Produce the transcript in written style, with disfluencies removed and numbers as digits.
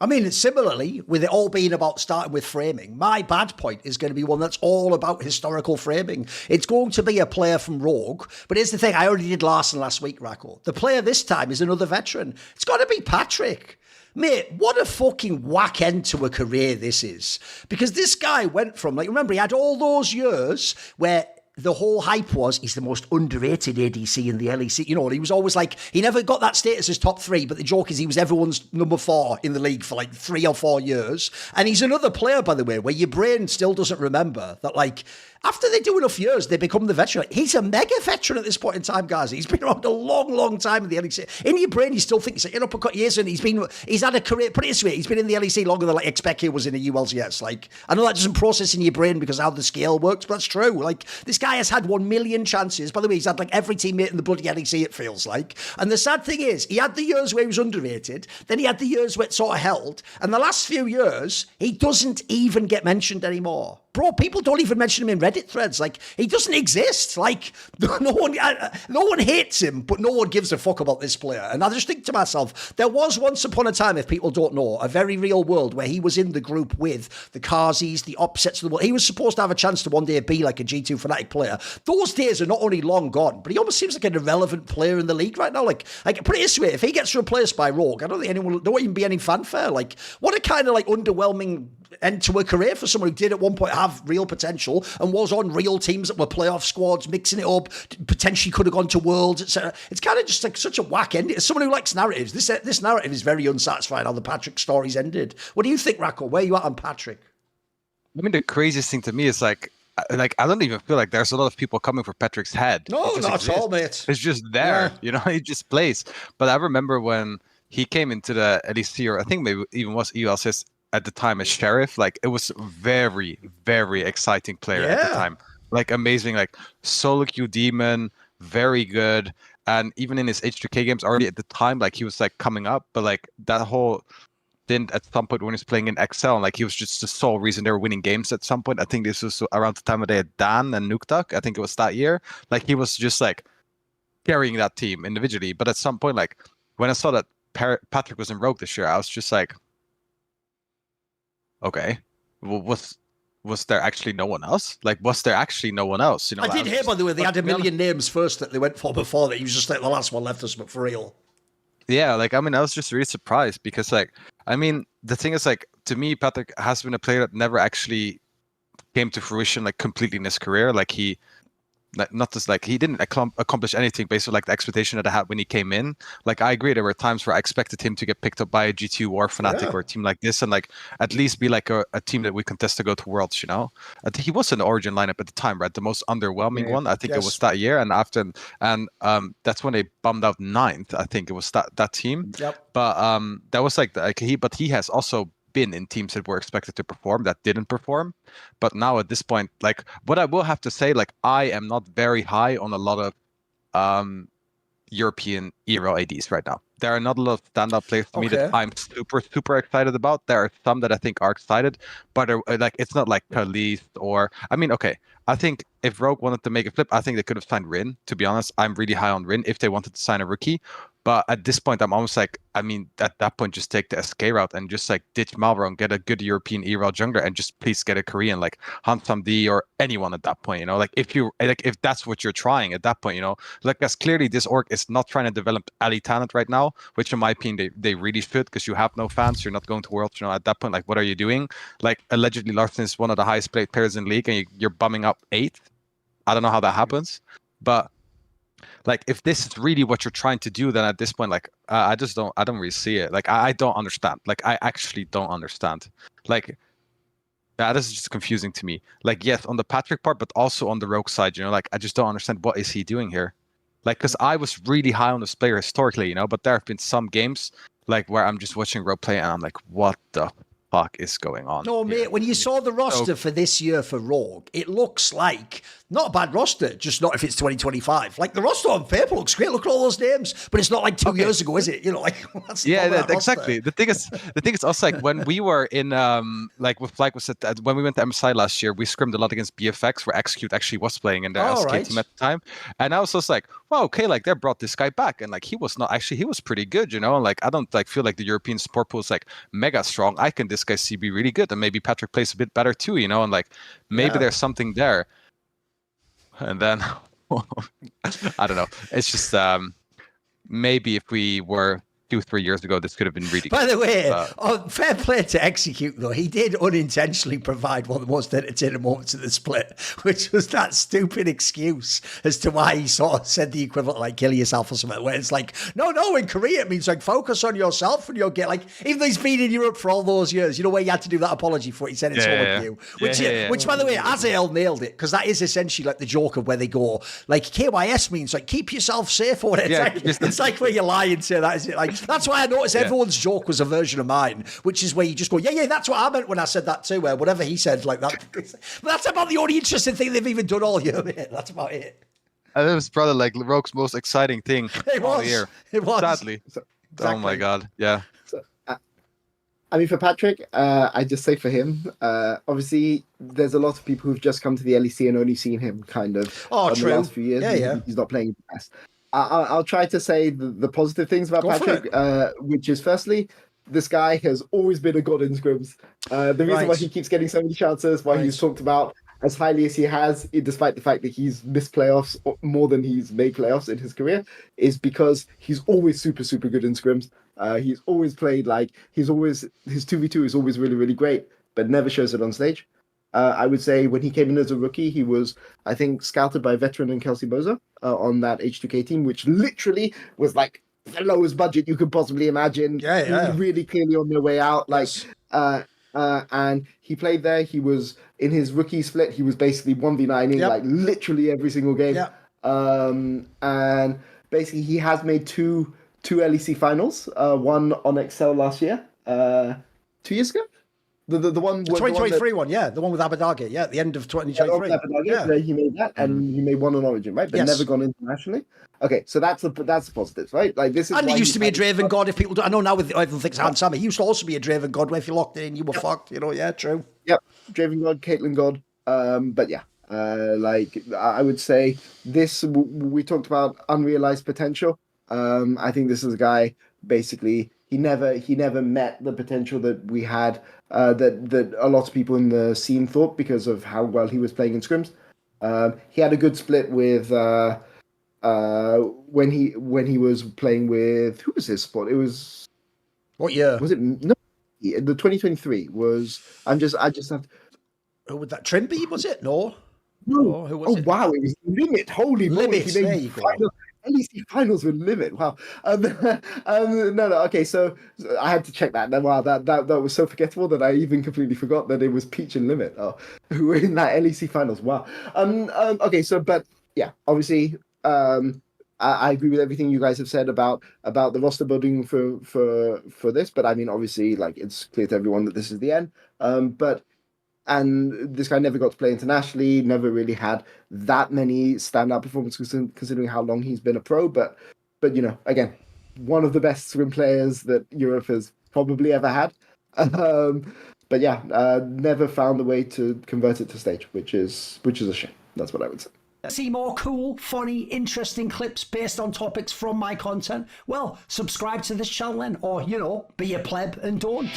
I mean, similarly, with it all being about starting with framing, my bad point is going to be one that's all about historical framing. It's going to be a player from Rogue, but here's the thing, I already did Larson last week, Racco. The player this time is another veteran. It's got to be Patrik. Mate, what a fucking whack end to a career this is. Because this guy went from, like, remember, he had all those years where the whole hype was he's the most underrated ADC in the LEC. You know, he was always like, he never got that status as top 3, but the joke is he was everyone's number 4 in the league for like 3 or 4 years. And he's another player, by the way, where your brain still doesn't remember that, like, after they do enough years, they become the veteran. He's a mega veteran at this point in time, guys. He's been around a long, long time in the LEC. In your brain, you still think he's like, uppercut years, and he's had a career. Put it this way, he's been in the LEC longer than like Expecke was in the ULCS. Like, I know that doesn't process in your brain because of how the scale works, but that's true. Like, this guy has had 1 million chances. By the way, he's had like every teammate in the bloody LEC, it feels like. And the sad thing is, he had the years where he was underrated, then he had the years where it sort of held, and the last few years, he doesn't even get mentioned anymore. Bro, people don't even mention him in Reddit threads. Like, he doesn't exist. Like, no one hates him, but no one gives a fuck about this player. And I just think to myself, there was once upon a time, if people don't know, a very real world where he was in the group with the Kazis, the opposites of the world. He was supposed to have a chance to one day be like a G2 Fnatic player. Those days are not only long gone, but he almost seems like an irrelevant player in the league right now. Like put it this way, if he gets replaced by Rogue, I don't think there won't even be any fanfare. Like, what a kind of like underwhelming end to a career for someone who did at one point have real potential and was on real teams that were playoff squads, mixing it up, potentially could have gone to Worlds, etc. It's kind of just like such a whack end. As someone who likes narratives, this narrative is very unsatisfying how the Patrik story's ended. What do you think, Racco? Where are you at on Patrik? I mean, the craziest thing to me is like I don't even feel like there's a lot of people coming for Patrick's head. No, not at all, mate. It's just there, you know, he just plays. But I remember when he came into the LEC, or I think maybe even was ELCS at the time as Sheriff, like it was very, very exciting player at the time. Like amazing, like solo queue demon, very good. And even in his H2K games already at the time, like he was like coming up, but like that whole didn't at some point when he was playing in XL, like he was just the sole reason they were winning games at some point. I think this was around the time when they had Dan and Nuktak. I think it was that year. Like he was just like carrying that team individually. But at some point, like when I saw that Patrik was in Rogue this year, I was just like, okay, well, was there actually no one else? Like, was there actually no one else? You know, I did hear, by the way, they had a million names first that they went for before that. He was just like the last one left us, but for real. Yeah, like, I mean, I was just really surprised because, like, I mean, the thing is, like, to me, Patrik has been a player that never actually came to fruition, like, completely in his career. Like, he didn't accomplish anything based on like the expectation that I had when he came in. Like I agree, there were times where I expected him to get picked up by a G2 or Fnatic or a team like this, and like at least be like a team that we contest to go to Worlds. You know, I think he was in the Origin lineup at the time, right? The most underwhelming one. I think it was that year, and after that's when they bummed out 9th. I think it was that team. Yep. But that was like he has also been in teams that were expected to perform that didn't perform. But now at this point, like what I will have to say, like I am not very high on a lot of European era ADs right now. There are not a lot of standout players to me that I'm super excited about. There are some that I think are excited, but like it's not like Khalees or I mean, okay. I think if Rogue wanted to make a flip, I think they could have signed Rin. To be honest, I'm really high on Rin if they wanted to sign a rookie. But at this point, I'm almost like, I mean, at that point, just take the SK route and just like ditch Malbro and get a good European ERL jungler and just please get a Korean like Hansam D or anyone at that point, you know, like if that's what you're trying at that point, you know, like as clearly this org is not trying to develop Ali talent right now, which in my opinion, they really should because you have no fans, you're not going to Worlds, you know, at that point, like what are you doing? Like allegedly Larson is one of the highest paid players in the league and you're bumming up 8th. I don't know how that happens, but like if this is really what you're trying to do, then at this point, like I don't really see it. Like I don't understand. Like I actually don't understand. Like this is just confusing to me. Like yes, on the Patrik part, but also on the Rogue side, you know, like I just don't understand what is he doing here. Like because I was really high on this player historically, you know, but there have been some games like where I'm just watching Rogue play and I'm like, what the fuck is going on? No, mate, when you saw the roster for this year for Rogue, it looks like not a bad roster, just not if it's 2025. Like, the roster on paper looks great. Look at all those names, but it's not like 2 years ago, is it? You know, like, that's exactly. The thing is also like when we were in like with Flag was at when we went to MSI last year, we scrimmed a lot against BFX, where Execute actually was playing in their SK team at the time, and I was just like, well, okay, like they brought this guy back, and like he was pretty good, you know, and like I don't like feel like the European support pool is like mega strong. I can this guy see be really good, and maybe Patrik plays a bit better too, you know, and like maybe there's something there. And then I don't know. It's just maybe if we were 2-3 years ago, this could have been really By the way, fair play to Execute, though. He did unintentionally provide one of the most entertaining moments of the split, which was that stupid excuse as to why he sort of said the equivalent like kill yourself or something, where it's like, no, in Korea it means like focus on yourself and you'll get like, even though he's been in Europe for all those years, you know, where you had to do that apology for it, he said it's all of you. Which, by the way, Azael nailed it, because that is essentially like the joke of where they go, like KYS means like keep yourself safe or whatever. It's like where you lie and say that, is it? Like, that's why I noticed everyone's joke was a version of mine, which is where you just go, yeah, that's what I meant when I said that too, where whatever he said, like that. But that's about the only interesting thing they've even done all year, mate. That's about it. And it was probably like Rogue's most exciting thing all year. It was. Sadly. Exactly. Oh my God. Yeah. So, I mean, for Patrik, I just say for him, obviously, there's a lot of people who've just come to the LEC and only seen him kind of the last few years. Yeah. He's not playing the best. I'll try to say the positive things about Patrik, which is firstly, this guy has always been a god in scrims. The reason why he keeps getting so many chances, why he's talked about as highly as he has, despite the fact that he's missed playoffs more than he's made playoffs in his career, is because he's always super, super good in scrims. He's always played his 2v2 is always really, really great, but never shows it on stage. I would say when he came in as a rookie, he was, I think, scouted by Veteran and Kelsey Boza on that H2K team, which literally was like the lowest budget you could possibly imagine. Really clearly on their way out. And he played there. He was in his rookie split. He was basically 1v9ing like literally every single game. And basically he has made two LEC finals. One on Excel last year, 2 years ago. The one, the 2023 one, the one with Abadage, at the end of 2023. He made that, and he made one on Origin, right? But never gone internationally. Okay, so that's the positives, right? Like this is. And he used to be a Draven God. If people do, I know now with everyone thinks Hans Sammy, he used to also be a Draven God. Where if you locked in, you were fucked. You know, true. Yep, Draven God, Caitlyn God. But I would say this. We talked about unrealized potential. I think this is a guy. Basically, he never met the potential that we had. That a lot of people in the scene thought because of how well he was playing in scrims. He had a good split with when he was playing with, who was his spot? It was, what year was it? No, the 2023 was. I just have. Who would that Trimby? Was it? No. Who was it? Wow, it was Limit. Holy Limit. There you go. LEC finals with Limit. Wow. No. Okay, so I had to check that. Wow, that was so forgettable that I even completely forgot that it was Peach and Limit who were in that LEC finals. Wow. Okay, so but yeah, obviously, I agree with everything you guys have said about the roster building for this. But I mean, obviously, like it's clear to everyone that this is the end. And this guy never got to play internationally, never really had that many standout performances considering how long he's been a pro. But you know, again, one of the best swim players that Europe has probably ever had. But yeah, never found a way to convert it to stage, which is a shame. That's what I would say. See more cool, funny, interesting clips based on topics from my content? Well, subscribe to this channel then, or, be a pleb and don't.